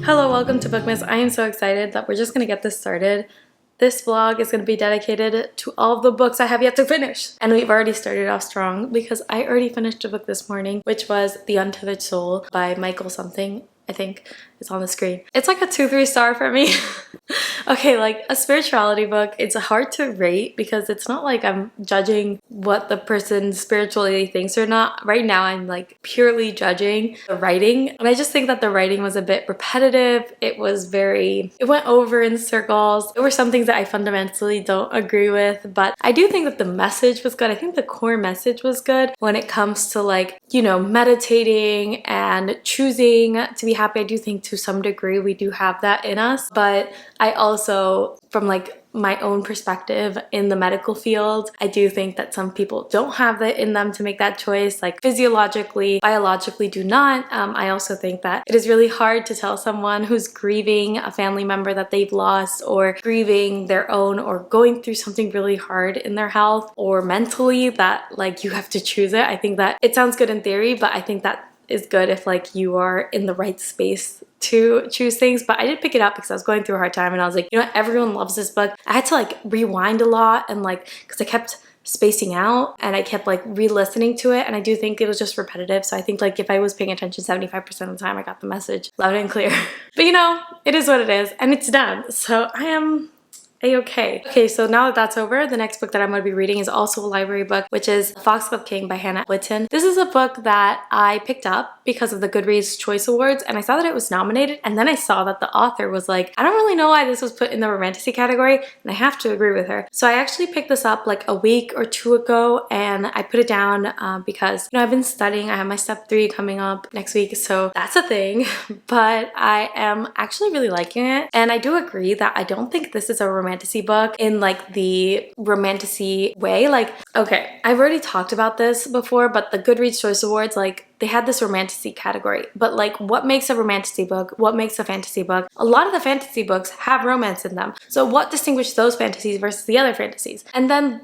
Hello, welcome to BOOKMAS. I am so excited that we're just gonna get this started. This vlog is gonna be dedicated to all of the books I have yet to finish. And we've already started off strong because I already finished a book this morning, which was The Untethered Soul by Michael something. I think it's on the screen. It's like a 2-3 star for me. Okay, like a spirituality book, it's hard to rate because it's not like I'm judging what the person spiritually thinks or not. Right now I'm like purely judging the writing, and I just think that the writing was a bit repetitive. It went over in circles. There were some things that I fundamentally don't agree with, but I do think that the message was good. I think the core message was good when it comes to, like, you know, meditating and choosing to be happy. I do think to some degree we do have that in us, but I also, from like my own perspective in the medical field, I do think that some people don't have that in them to make that choice, like physiologically, biologically do not. I also think that it is really hard to tell someone who's grieving a family member that they've lost, or grieving their own, or going through something really hard in their health or mentally, that like you have to choose it. I think that it sounds good in theory, but I think that is good if like you are in the right space to choose things. But I did pick it up because I was going through a hard time and I was like, you know what, everyone loves this book. I had to like rewind a lot, and like because I kept spacing out and I kept like re-listening to it, and I do think it was just repetitive. So I think like if I was paying attention 75% of the time, I got the message loud and clear. But you know, it is what it is and it's done, so I am a-okay. Okay, so now that that's over, the next book that I'm going to be reading is also a library book, which is Foxglove King by Hannah Whitten. This is a book that I picked up because of the Goodreads Choice Awards, and I saw that it was nominated, and then I saw that the author was like, I don't really know why this was put in the romantasy category, and I have to agree with her. So I actually picked this up like a week or two ago, and I put it down because, you know, I've been studying. I have my step 3 coming up next week, so that's a thing. But I am actually really liking it, and I do agree that I don't think this is a romantasy book in like the romantasy way. Like, okay, I've already talked about this before, but the Goodreads Choice Awards, like, they had this romantasy category. But like, what makes a romantasy book? What makes a fantasy book? A lot of the fantasy books have romance in them. So what distinguishes those fantasies versus the other fantasies? And then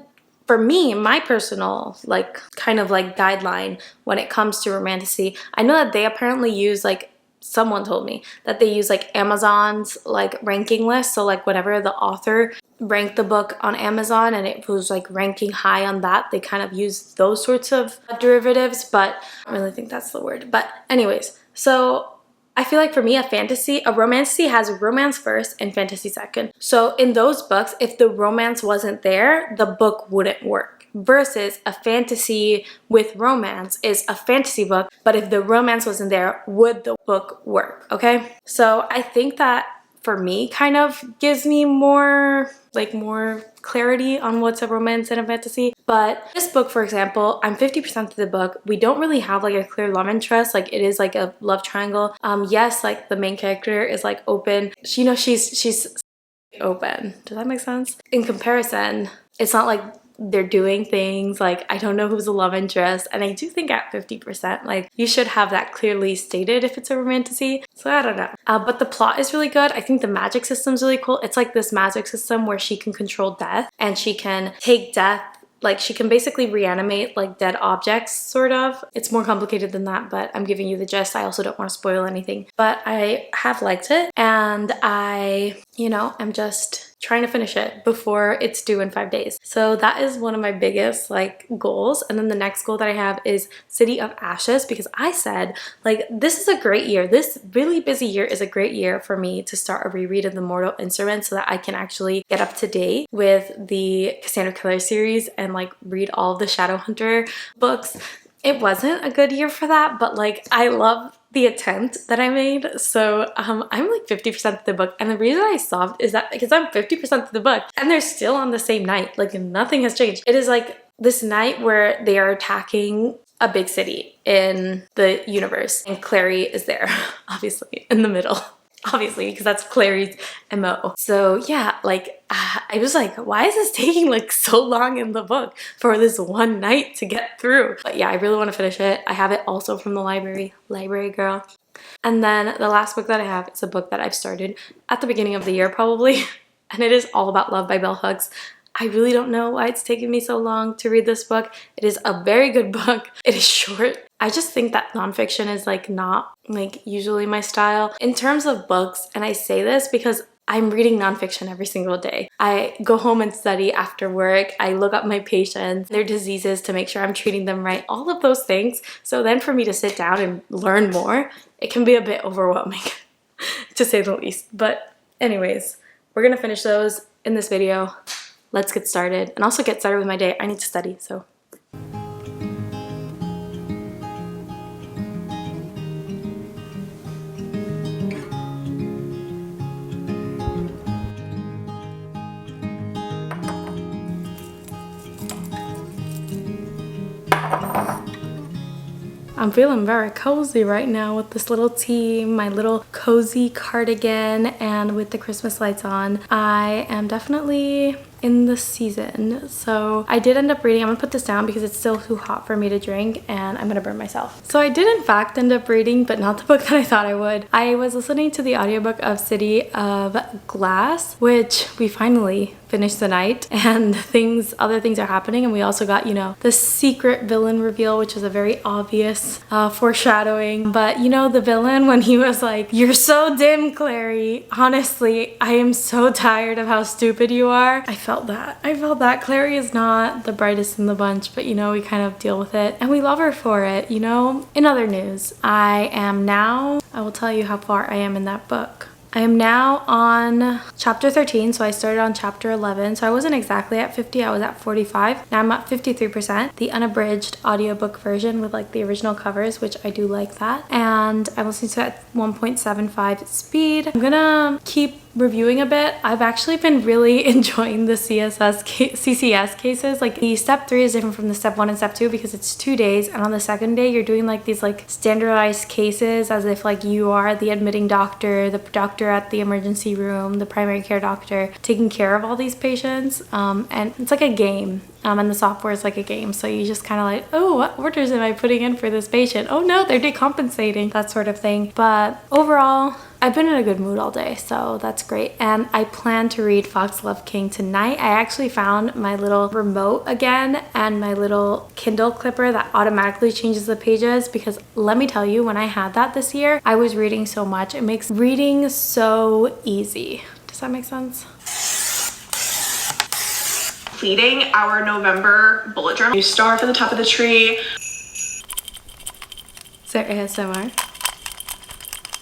for me, my personal like kind of like guideline when it comes to romantasy, I know that they apparently use, like, someone told me that they use like Amazon's like ranking list. So like whatever the author ranked the book on Amazon and it was like ranking high on that, they kind of use those sorts of derivatives, but I don't really think that's the word. But anyways, so I feel like for me, a romantasy has romance first and fantasy second. So in those books, if the romance wasn't there, the book wouldn't work. Versus a fantasy with romance is a fantasy book, but if the romance wasn't there, would the book work? Okay, so I think that for me kind of gives me more clarity on what's a romance and a fantasy. But this book, for example, I'm 50% of the book. We don't really have like a clear love interest. Like, it is like a love triangle. Yes, like the main character is like open. You know, she's open. Does that make sense? In comparison, it's not like they're doing things. Like, I don't know who's a love interest, and I do think at 50%, like, you should have that clearly stated if it's a romantasy. So I don't know. But the plot is really good. I think the magic system's really cool. It's like this magic system where she can control death, and she can take death, like she can basically reanimate like dead objects, sort of. It's more complicated than that, but I'm giving you the gist. I also don't want to spoil anything, but I have liked it, and I, you know, I'm just trying to finish it before it's due in 5 days. So that is one of my biggest like goals. And then the next goal that I have is City of Ashes, because I said, like, this is a great year. This really busy year is a great year for me to start a reread of The Mortal Instrument so that I can actually get up to date with the Cassandra Clare series and like read all of the Shadowhunter books. It wasn't a good year for that, but like, I love the attempt that I made. So I'm like 50% of the book, and the reason I stopped is that because I'm 50% of the book and they're still on the same night. Like, nothing has changed. It is like this night where they are attacking a big city in the universe, and Clary is there, obviously, in the middle. Obviously, because that's Clary's MO. So yeah, like, I was like, why is this taking like so long in the book for this one night to get through? But yeah, I really want to finish it. I have it also from the library girl. And then the last book that I have is a book that I've started at the beginning of the year probably, and it is All About Love by Bell Hooks. I really don't know why it's taken me so long to read this book. It is a very good book. It is short. I just think that nonfiction is like not like usually my style in terms of books. And I say this because I'm reading nonfiction every single day. I go home and study after work. I look up my patients, their diseases to make sure I'm treating them right, all of those things. So then for me to sit down and learn more, it can be a bit overwhelming to say the least. But anyways, we're gonna finish those in this video. Let's get started and also get started with my day. I need to study, so. I'm feeling very cozy right now with this little tea, my little cozy cardigan, and with the Christmas lights on. I am definitely in the season. So I did end up reading, I'm gonna put this down because it's still too hot for me to drink and I'm gonna burn myself. So I did in fact end up reading, but not the book that I thought I would. I was listening to the audiobook of City of Glass, which we finally finished the night, and other things are happening, and we also got, you know, the secret villain reveal, which was a very obvious foreshadowing. But you know, the villain, when he was like, "You're so dim, Clary. Honestly, I am so tired of how stupid you are." I felt that. Clary is not the brightest in the bunch, but you know, we kind of deal with it and we love her for it, you know. In other news, I will tell you how far I am in that book. I am now on chapter 13, so I started on chapter 11, so I wasn't exactly at 50, I was at 45. Now I'm at 53%, the unabridged audiobook version with like the original covers, which I do like that. And I'm listening to it at 1.75 speed. I'm gonna keep reviewing a bit. I've actually been really enjoying the CCS cases. Like the step 3 is different from the step 1 and step 2 because it's 2 days, and on the second day you're doing like these like standardized cases as if like you are the admitting doctor, the doctor at the emergency room, the primary care doctor, taking care of all these patients. And it's like a game. And the software is like a game, so you just kind of like, oh, what orders am I putting in for this patient? Oh no, they're decompensating, that sort of thing. But overall, I've been in a good mood all day, so that's great. And I plan to read Fox Love King tonight. I actually found my little remote again and my little Kindle clipper that automatically changes the pages, because let me tell you, when I had that this year, I was reading so much. It makes reading so easy. Does that make sense? Completing our November bullet journal. You star from the top of the tree. Is there ASMR?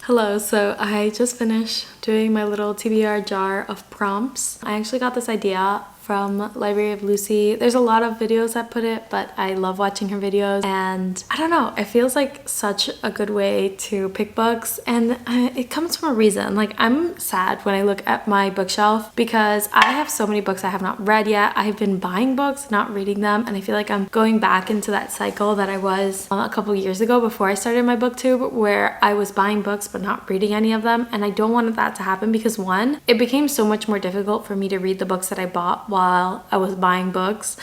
Hello, so I just finished doing my little TBR jar of prompts. I actually got this idea from Library of Lucy. There's a lot of videos that put it, but I love watching her videos, and I don't know, it feels like such a good way to pick books, and it comes from a reason. Like, I'm sad when I look at my bookshelf because I have so many books I have not read yet. I've been buying books, not reading them, and I feel like I'm going back into that cycle that I was a couple years ago before I started my booktube, where I was buying books but not reading any of them, and I don't want that to happen because one, it became so much more difficult for me to read the books that I bought while I was buying books,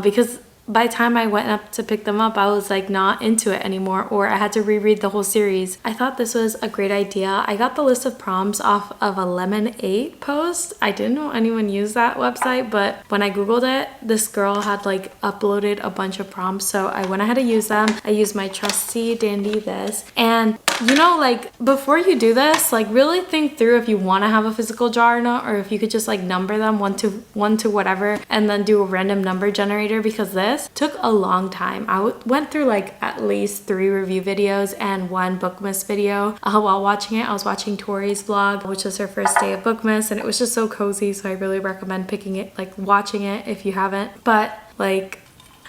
because by the time I went up to pick them up, I was like not into it anymore, or I had to reread the whole series. I thought this was a great idea. I got the list of prompts off of a Lemon8 post. I didn't know anyone used that website, but when I googled it, this girl had like uploaded a bunch of prompts, so I went ahead and used them. I used my trusty dandy this, and you know, like before you do this, like really think through if you want to have a physical jar or not, or if you could just like number them one to whatever and then do a random number generator, because this took a long time. I went through like at least 3 review videos and 1 BOOKMAS video while watching it. I was watching Tori's vlog, which was her first day of BOOKMAS, and it was just so cozy, so I really recommend picking it, like watching it if you haven't. But like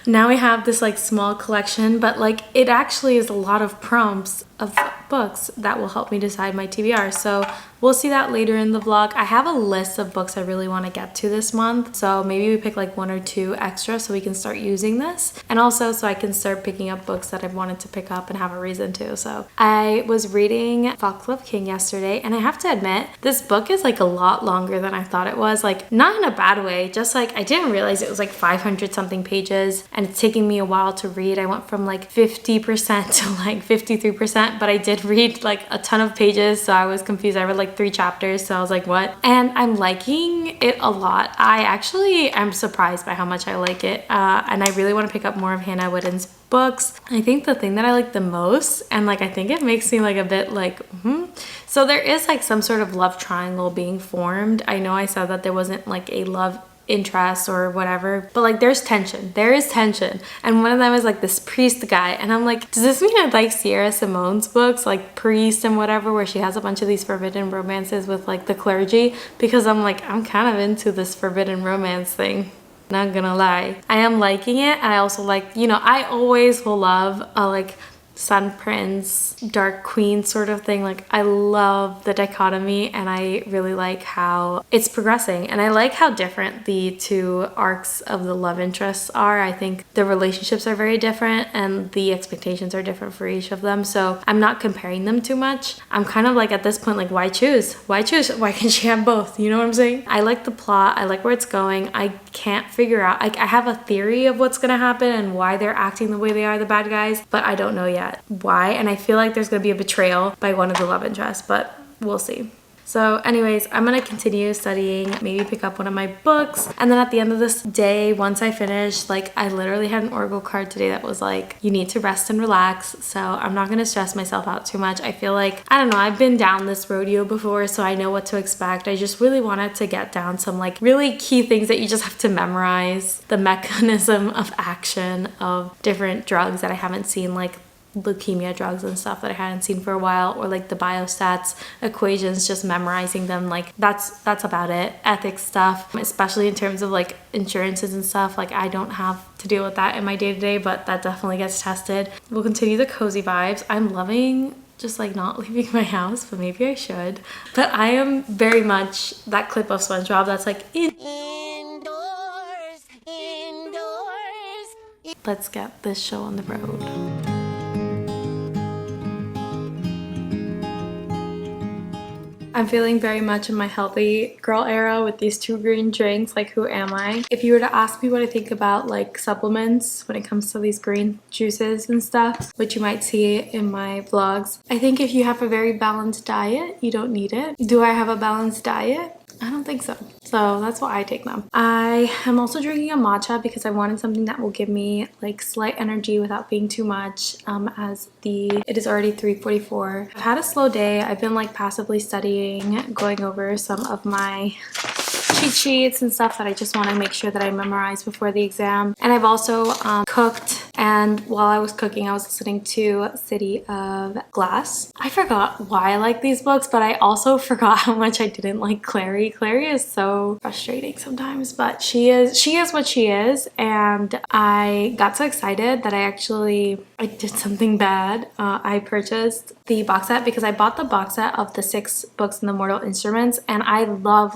now we have this like small collection, but like it actually is a lot of prompts of books that will help me decide my TBR. So we'll see that later in the vlog. I have a list of books I really want to get to this month, so maybe we pick like 1 or 2 extra so we can start using this, and also so I can start picking up books that I've wanted to pick up and have a reason to. So I was reading Fox Love King yesterday, and I have to admit this book is like a lot longer than I thought it was. Like not in a bad way, just like I didn't realize it was like 500 something pages, and it's taking me a while to read. I went from like 50% to like 53%, but I did read like a ton of pages, so I was confused. I read like like 3 chapters, so I was like, what? And I'm liking it a lot. I actually am surprised by how much I like it, and I really want to pick up more of Hannah Witten's books. I think the thing that I like the most, and like I think it makes me like a bit like so there is like some sort of love triangle being formed. I know I said that there wasn't like a love interest or whatever, but like there is tension, and one of them is like this priest guy, and I'm like, does this mean I like Sierra Simone's books, like Priest and whatever, where she has a bunch of these forbidden romances with like the clergy? Because I'm like, I'm kind of into this forbidden romance thing, not gonna lie. I am liking it. I also like, you know, I always will love a like Sun Prince, Dark Queen sort of thing. Like I love the dichotomy, and I really like how it's progressing, and I like how different the 2 arcs of the love interests are. I think the relationships are very different and the expectations are different for each of them, so I'm not comparing them too much. I'm kind of like at this point like, why choose? Why can't she have both? You know what I'm saying? I like the plot, I like where it's going. I can't figure out, I have a theory of what's gonna happen and why they're acting the way they are, the bad guys, but I don't know yet why, and I feel like there's gonna be a betrayal by one of the love interests, but we'll see. So anyways, I'm gonna continue studying, maybe pick up one of my books, and then at the end of this day, once I finish, like I literally had an Oracle card today that was like, you need to rest and relax, so I'm not gonna stress myself out too much. I feel like, I don't know, I've been down this rodeo before, so I know what to expect. I just really wanted to get down some like really key things that you just have to memorize, the mechanism of action of different drugs that I haven't seen, like leukemia drugs and stuff that I hadn't seen for a while, or like the biostats equations, just memorizing them. Like that's about it. Ethics stuff, especially in terms of like insurances and stuff, like I don't have to deal with that in my day-to-day, but that definitely gets tested. We'll continue the cozy vibes. I'm loving just like not leaving my house, but maybe I should. But I am very much that clip of SpongeBob that's like indoors. Let's get this show on the road. I'm feeling very much in my healthy girl era with these 2 green drinks. Like, who am I? If you were to ask me what I think about like supplements when it comes to these green juices and stuff, which you might see in my vlogs, I think if you have a very balanced diet, you don't need it. Do I have a balanced diet? I don't think so. So that's why I take them. I am also drinking a matcha because I wanted something that will give me like slight energy without being too much, as it is already 3:44. I've had a slow day. I've been like passively studying, going over some of my cheat sheets and stuff that I just want to make sure that I memorize before the exam. And I've also cooked, and while I was cooking I was listening to City of Glass. I forgot why I like these books, but I also forgot how much I didn't like Clary. Clary is so frustrating sometimes, but she is what she is, and I got so excited that I did something bad. I purchased the box set because I bought the box set of the 6 books in the Mortal Instruments, and I love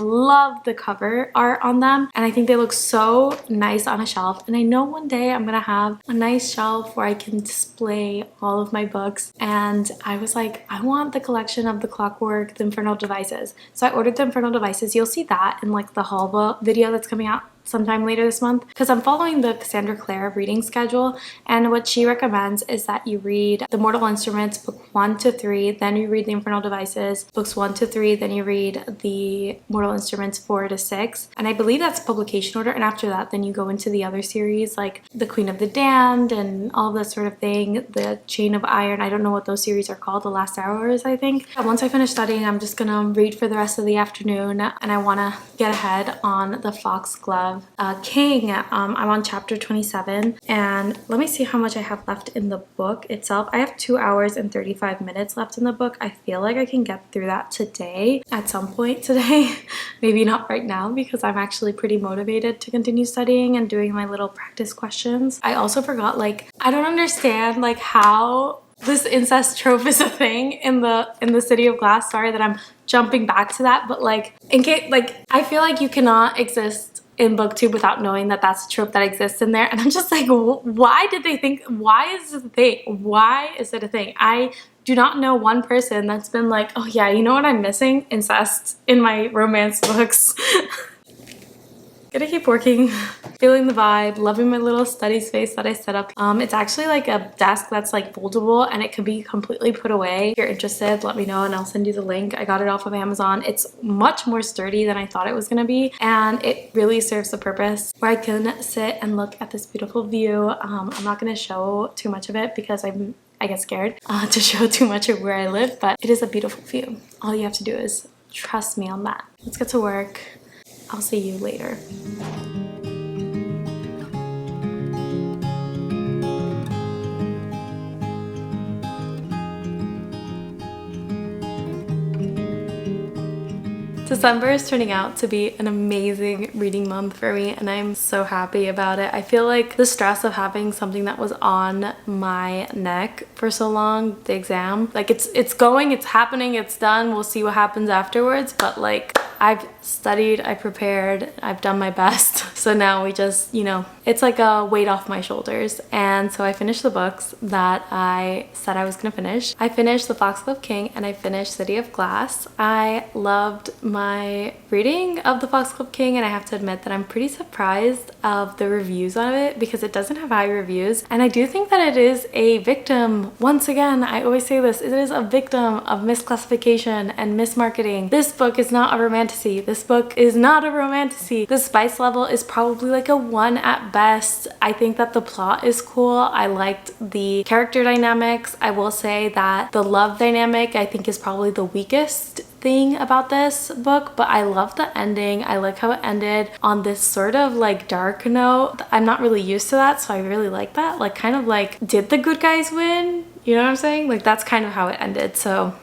the cover art on them, and I think they look so nice on a shelf, and I know one day I'm gonna have a nice shelf where I can display all of my books. And I was like, I want the collection of the Clockwork, the Infernal Devices. So I ordered the Infernal Devices. You'll see that in like the haul video that's coming out sometime later this month, because I'm following the Cassandra Clare reading schedule, and what she recommends is that you read the Mortal Instruments book 1 to 3, then you read the Infernal Devices books 1 to 3, then you read the Mortal Instruments 4 to 6, and I believe that's publication order, and after that then you go into the other series like the Queen of the Damned and all that sort of thing, the Chain of Iron. I don't know what those series are called, the Last Hours I think. Once I finish studying, I'm just gonna read for the rest of the afternoon, and I want to get ahead on the Foxglove King. I'm on chapter 27, and let me see how much I have left in the book itself. I have 2 hours and 35 minutes left in the book. I feel like I can get through that today, at some point today. Maybe not right now because I'm actually pretty motivated to continue studying and doing my little practice questions. I also forgot, like, I don't understand like how this incest trope is a thing in the City of Glass. Sorry that I'm jumping back to that, but like in case, like, I feel like you cannot exist in book 2 without knowing that that's a trope that exists in there, and I'm just like, why did they think, why is this a thing? Why is it a thing? I do not know one person that's been like, oh yeah, you know what I'm missing? Incest in my romance books. Gonna keep working, feeling the vibe, loving my little study space that I set up. It's actually like a desk that's like foldable and it can be completely put away. If you're interested, let me know and I'll send you the link. I got it off of Amazon. It's much more sturdy than I thought it was gonna be, and it really serves the purpose where I can sit and look at this beautiful view. I'm not gonna show too much of it because I get scared to show too much of where I live, but it is a beautiful view. All you have to do is trust me on that. Let's get to work. I'll see you later. December is turning out to be an amazing reading month for me and I'm so happy about it. I feel like the stress of having something that was on my neck for so long, the exam, like it's going, it's happening, it's done, we'll see what happens afterwards, but like I've studied, I prepared, I've done my best. So now we just, you know, it's like a weight off my shoulders. And so I finished the books that I said I was gonna finish. I finished The Foxglove King and I finished City of Glass. I loved my reading of The Foxglove King and I have to admit that I'm pretty surprised of the reviews of it because it doesn't have high reviews. And I do think that it is a victim, once again, I always say this, it is a victim of misclassification and mismarketing. This book is not a romantasy. This book is not a romantasy. The spice level is probably like a 1 at best. I think that the plot is cool. I liked the character dynamics. I will say that the love dynamic I think is probably the weakest thing about this book, but I love the ending. I like how it ended on this sort of like dark note. I'm not really used to that, so I really like that. Like kind of like, did the good guys win? You know what I'm saying? Like that's kind of how it ended. So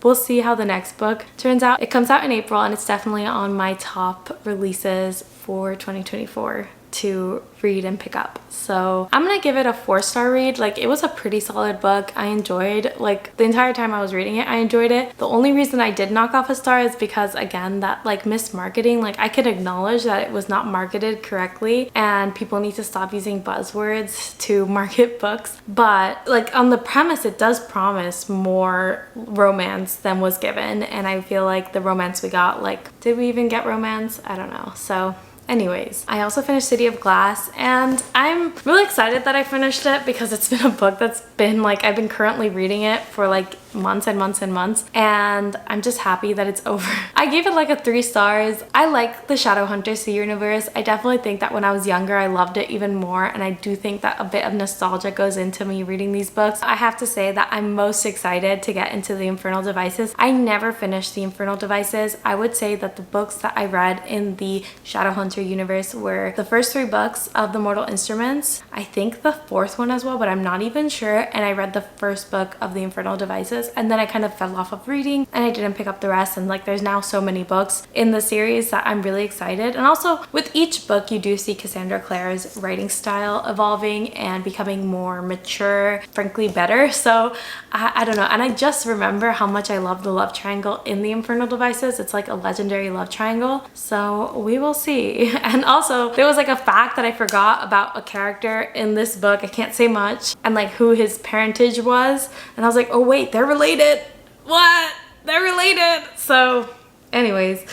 we'll see how the next book turns out. It comes out in April and it's definitely on my top releases for 2024 to read and pick up. So I'm gonna give it a 4-star read. Like it was a pretty solid book. I enjoyed, like the entire time I was reading it, I enjoyed it. The only reason I did knock off a star is because again, that like mismarketing, like I can acknowledge that it was not marketed correctly and people need to stop using buzzwords to market books. But like on the premise, it does promise more romance than was given. And I feel like the romance we got, like, did we even get romance? I don't know. So anyways, I also finished City of Glass and I'm really excited that I finished it because it's been a book that's been like, I've been currently reading it for like months and months and months and I'm just happy that it's over. I gave it like a 3 stars. I like the Shadowhunters universe. I definitely think that when I was younger I loved it even more and I do think that a bit of nostalgia goes into me reading these books. I have to say that I'm most excited to get into the Infernal Devices. I never finished the Infernal Devices. I would say that the books that I read in the Shadowhunters universe were the first 3 books of the Mortal Instruments, I think the 4th one as well, but I'm not even sure, and I read the first book of the Infernal Devices and then I kind of fell off of reading and I didn't pick up the rest, and like there's now so many books in the series that I'm really excited. And also with each book you do see Cassandra Clare's writing style evolving and becoming more mature, frankly better. So I don't know, and I just remember how much I love the love triangle in the Infernal Devices. It's like a legendary love triangle, so we will see. And also there was like a fact that I forgot about a character in this book, I can't say much, and like who his parentage was, and I was like, oh wait, they're related. What? They're related. So anyways,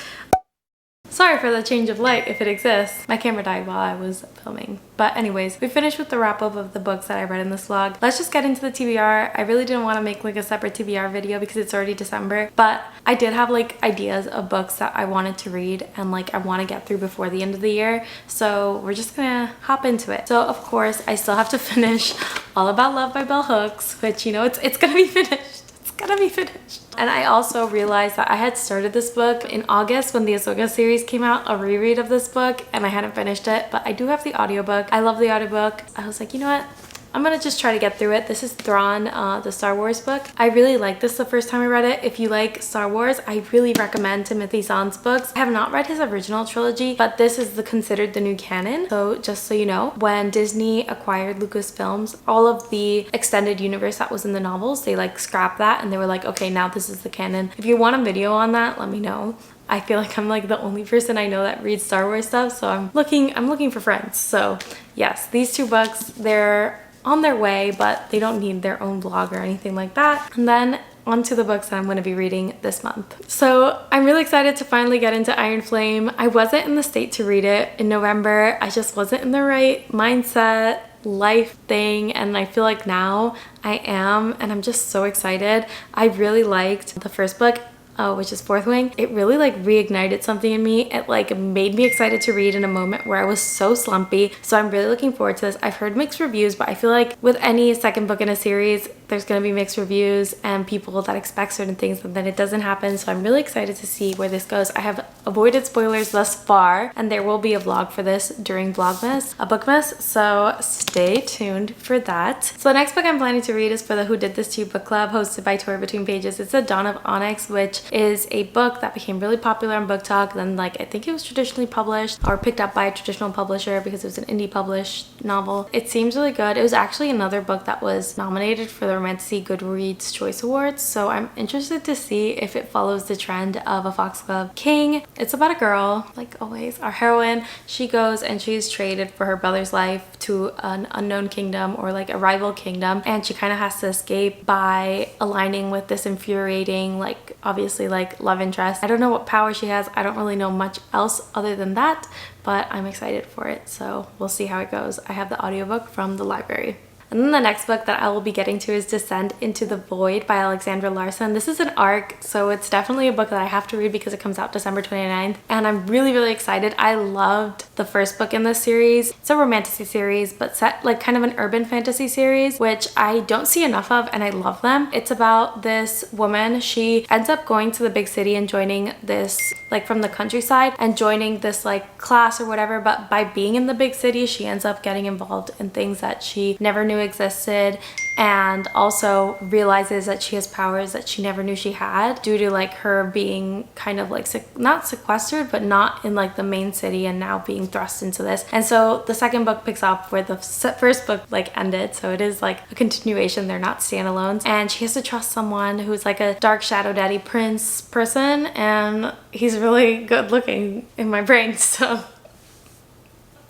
sorry for the change of light if it exists. My camera died while I was filming. But anyways, we finished with the wrap up of the books that I read in this vlog. Let's just get into the TBR. I really didn't want to make like a separate TBR video because it's already December, but I did have like ideas of books that I wanted to read and like I want to get through before the end of the year. So we're just gonna hop into it. So of course, I still have to finish All About Love by Bell Hooks, which, you know, it's gonna be finished. It's gonna be finished. And I also realized that I had started this book in August when the Ahsoka series came out, a reread of this book, and I hadn't finished it, but I do have the audiobook. I love the audiobook. I was like, you know what? I'm gonna just try to get through it. This is Thrawn, the Star Wars book. I really liked this the first time I read it. If you like Star Wars, I really recommend Timothy Zahn's books. I have not read his original trilogy, but this is considered the new canon. So just so you know, when Disney acquired Lucasfilms, all of the extended universe that was in the novels, they like scrapped that and they were like, okay, now this is the canon. If you want a video on that, let me know. I feel like I'm like the only person I know that reads Star Wars stuff, so I'm looking for friends. So yes, these 2 books, they're on their way, but they don't need their own vlog or anything like that. And then onto the books that I'm going to be reading this month. So I'm really excited to finally get into Iron Flame. I wasn't in the state to read it in November. I just wasn't in the right mindset, life thing, and I feel like now I am, and I'm just so excited. I really liked the first book, which is Fourth Wing. It really like reignited something in me. It like made me excited to read in a moment where I was so slumpy. So I'm really looking forward to this. I've heard mixed reviews, but I feel like with any second book in a series, there's gonna be mixed reviews and people that expect certain things and then it doesn't happen. So I'm really excited to see where this goes. I have avoided spoilers thus far, and there will be a vlog for this during vlogmas, a bookmas, so stay tuned for that. So the next book I'm planning to read is for the Who Did This To You book club, hosted by Tori Between Pages. It's The Dawn of Onyx, which is a book that became really popular on Book Talk. Then like I think it was traditionally published or picked up by a traditional publisher because it was an indie published novel. It seems really good. It was actually another book that was nominated for the Romantasy Goodreads Choice Awards, so I'm interested to see if it follows the trend of a Foxglove King. It's about a girl, like always. Our heroine, she goes and she's traded for her brother's life to an unknown kingdom, or like a rival kingdom, and she kind of has to escape by aligning with this infuriating, like obviously like love interest. I don't know what power she has. I don't really know much else other than that, but I'm excited for it, so we'll see how it goes. I have the audiobook from the library. And then the next book that I will be getting to is Descend into the Void by Alexandra Larson. This is an ARC, so it's definitely a book that I have to read because it comes out December 29th. And I'm really, really excited. I loved the first book in this series. It's a romantasy series, but set like kind of an urban fantasy series, which I don't see enough of, and I love them. It's about this woman. She ends up going to the big city and joining this, like from the countryside, and joining this like class or whatever, but by being in the big city, she ends up getting involved in things that she never knew existed, and also realizes that she has powers that she never knew she had due to like her being kind of like not sequestered, but not in like the main city, and now being thrust into this. And so the second book picks up where the first book like ended, so it is like a continuation. They're not standalones, and she has to trust someone who's like a dark shadow daddy prince person, and he's really good looking in my brain, so.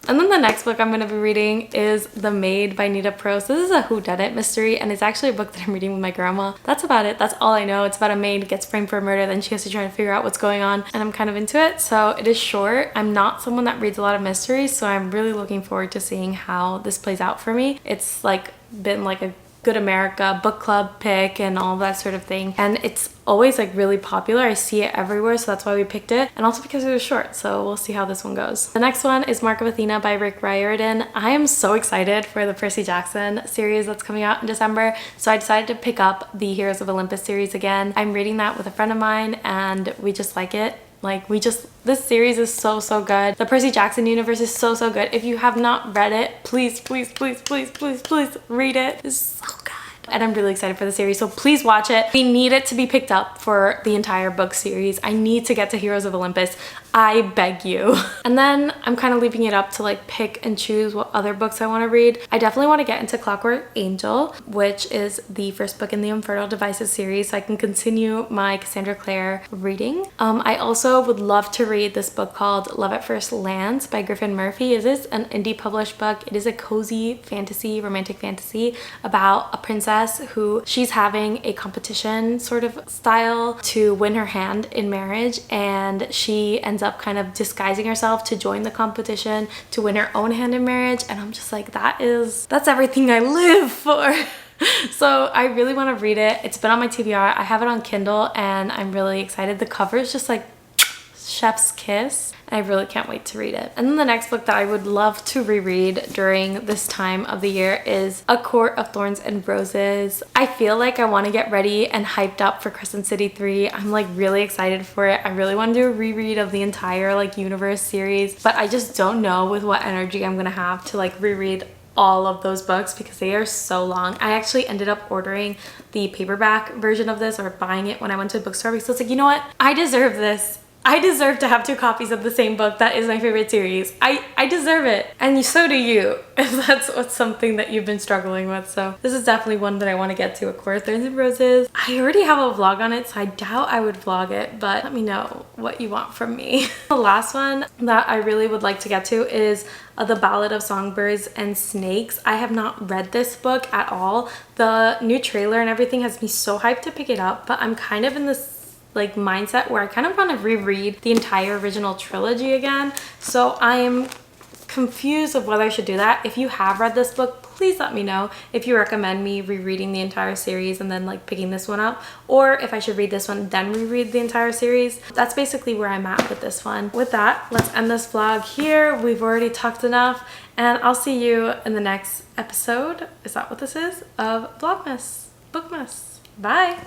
And then the next book I'm going to be reading is The Maid by Nita Prose. This is a whodunit mystery, and it's actually a book that I'm reading with my grandma. That's about it. That's all I know. It's about a maid who gets framed for a murder, then she has to try to figure out what's going on, and I'm kind of into it. So it is short. I'm not someone that reads a lot of mysteries, so I'm really looking forward to seeing how this plays out for me. It's like been like a Good America book club pick and all that sort of thing, and it's always like really popular. I see it everywhere, so that's why we picked it, and also because it was short, so we'll see how this one goes. The next one is Mark of Athena by Rick Riordan. I am so excited for the Percy Jackson series that's coming out in December, so I decided to pick up the Heroes of Olympus series again. I'm reading that with a friend of mine, and we just like it. Like this series is so good. The Percy Jackson universe is so good. If you have not read it, please read it. It's so good. And I'm really excited for the series, so please watch it. We need it to be picked up for the entire book series. I need to get to Heroes of Olympus. I beg you. And then I'm kind of leaving it up to like pick and choose what other books I want to read. I definitely want to get into Clockwork Angel, which is the first book in the Infernal Devices series, so I can continue my Cassandra Clare reading. I also would love to read this book called Love at First Glance by Griffin Murphy. It is an indie published book. It is a cozy fantasy, romantic fantasy about a princess who she's having a competition sort of style to win her hand in marriage, and she ends up kind of disguising herself to join the competition to win her own hand in marriage. And I'm just like, that's everything I live for. So I really want to read it. It's been on my TBR. I have it on Kindle, and I'm really excited. The cover is just like chef's kiss. I really can't wait to read it. And then the next book that I would love to reread during this time of the year is A Court of Thorns and Roses. I feel like I want to get ready and hyped up for Crescent City 3. I'm like really excited for it. I really want to do a reread of the entire like universe series, but I just don't know with what energy I'm gonna have to like reread all of those books because they are so long. I actually ended up ordering the paperback version of this, or buying it when I went to a bookstore, because it's like, you know what? I deserve this I deserve to have 2 copies of the same book that is my favorite series. I deserve it. And so do you, if that's what's something that you've been struggling with. So this is definitely one that I want to get to, A Court of Thorns and Roses. I already have a vlog on it, so I doubt I would vlog it, but let me know what you want from me. The last one that I really would like to get to is The Ballad of Songbirds and Snakes. I have not read this book at all. The new trailer and everything has me so hyped to pick it up, but I'm kind of in this like mindset where I kind of want to reread the entire original trilogy again. So I'm confused of whether I should do that. If you have read this book, please let me know if you recommend me rereading the entire series and then like picking this one up, or if I should read this one then reread the entire series. That's basically where I'm at with this one. With that, let's end this vlog here. We've already talked enough, and I'll see you in the next episode. Is that what this is? Of Vlogmas, Bookmas. Bye.